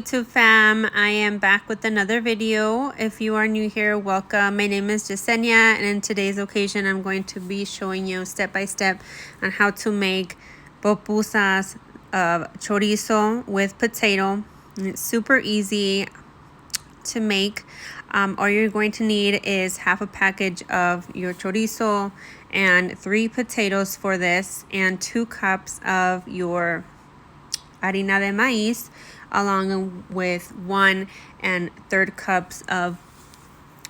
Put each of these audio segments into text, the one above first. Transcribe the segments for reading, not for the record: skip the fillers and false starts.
YouTube fam, I am back with another video. If you are new here, welcome. My name is Jasenia, and in today's occasion I'm going to be showing you step by step on how to make popusas of chorizo with potato. And it's super easy to make. All you're going to need is half a package of your chorizo and 3 potatoes for this, and 2 cups of your harina de maíz, along with 1 1/3 cups of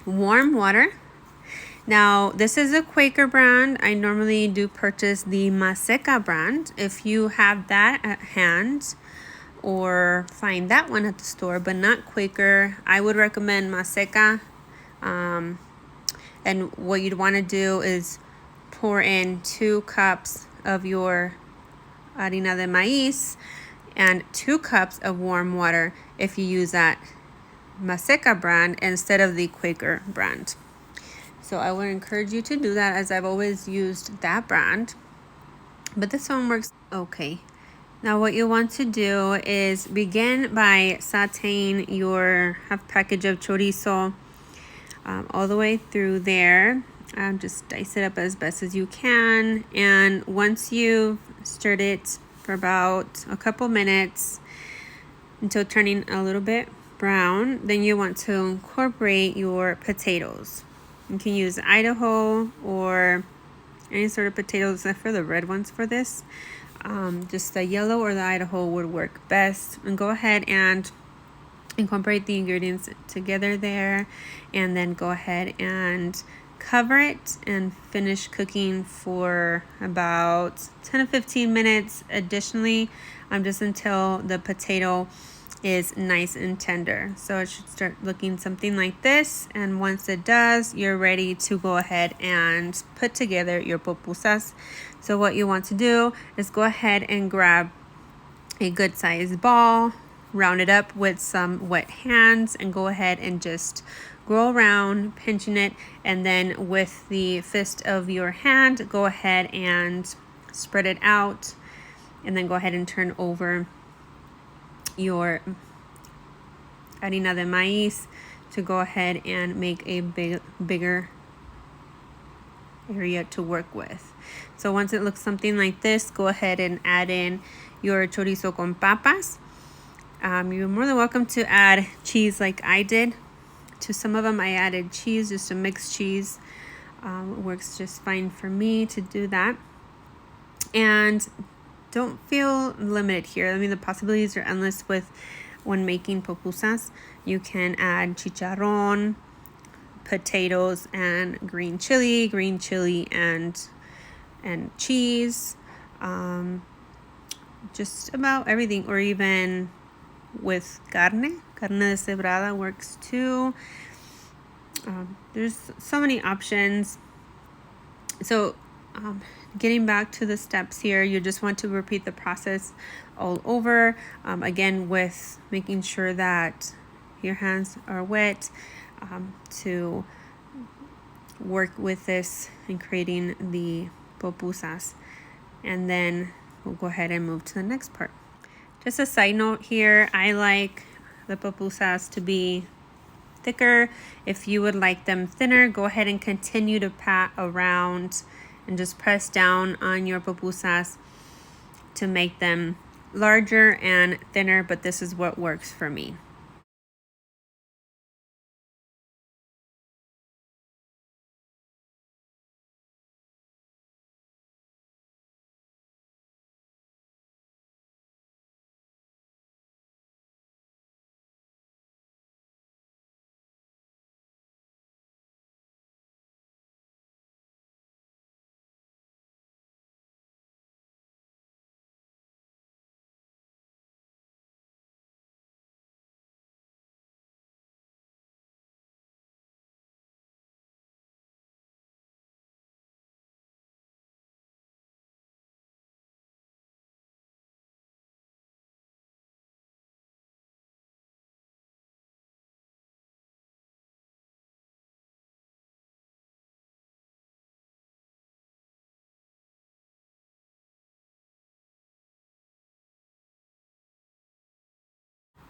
warm water. Now, this is a Quaker brand. I normally do purchase the Maseca brand. If you have that at hand or find that one at the store, but not Quaker, I would recommend Maseca. And what you'd want to do is pour in 2 cups of your harina de maíz and 2 cups of warm water if you use that Maseca brand instead of the Quaker brand. So I would encourage you to do that, as I've always used that brand, but this one works okay. Now what you want to do is begin by sauteing your half package of chorizo all the way through there. Just dice it up as best as you can, and once you've stirred it for about a couple minutes until turning a little bit brown, then you want to incorporate your potatoes. You can use Idaho or any sort of potatoes, except for the red ones for this. Just the yellow or the Idaho would work best. And go ahead and incorporate the ingredients together there, and then go ahead and cover it and finish cooking for about 10 to 15 minutes additionally, just until the potato is nice and tender. So it should start looking something like this, and once it does, you're ready to go ahead and put together your popusas. So what you want to do is go ahead and grab a good sized ball, round it up with some wet hands, and go ahead and just go around pinching it, and then with the fist of your hand, go ahead and spread it out, and then go ahead and turn over your harina de maíz to go ahead and make a bigger area to work with. So once it looks something like this, go ahead and add in your chorizo con papas. You're more than welcome to add cheese like I did. To some of them I added cheese, just a mixed cheese. It works just fine for me to do that. And don't feel limited here. I mean, the possibilities are endless with when making popusas. You can add chicharrón, potatoes, and green chili and cheese. Just about everything, or even with carne deshebrada works too. There's so many options. So getting back to the steps here, you just want to repeat the process all over, again with making sure that your hands are wet, to work with this and creating the popusas. And then we'll go ahead and move to the next part. Just a side note here, I like the popusas to be thicker. If you would like them thinner, go ahead and continue to pat around and just press down on your popusas to make them larger and thinner, but this is what works for me.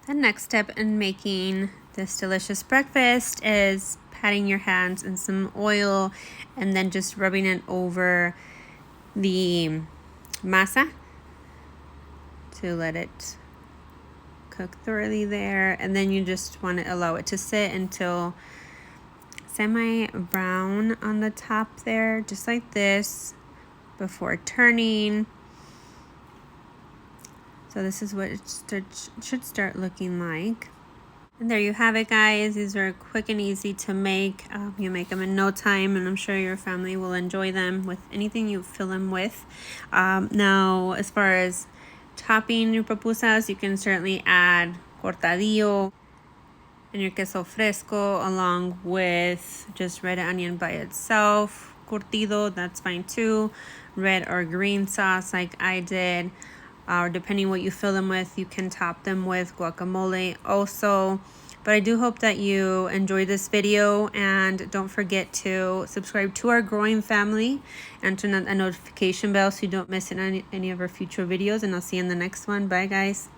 The next step in making this delicious breakfast is patting your hands in some oil and then just rubbing it over the masa to let it cook thoroughly there. And then you just want to allow it to sit until semi-brown on the top there, just like this, before turning. So this is what it should start looking like. And there you have it, guys. These are quick and easy to make. You make them in no time, and I'm sure your family will enjoy them with anything you fill them with. Now, as far as topping your pupusas, you can certainly add cortadillo and your queso fresco along with just red onion by itself. Curtido, that's fine too. Red or green sauce like I did. Or depending what you fill them with, you can top them with guacamole also. But I do hope that you enjoyed this video, and don't forget to subscribe to our growing family and turn on a notification bell so you don't miss any of our future videos, and I'll see you in the next one. Bye, guys.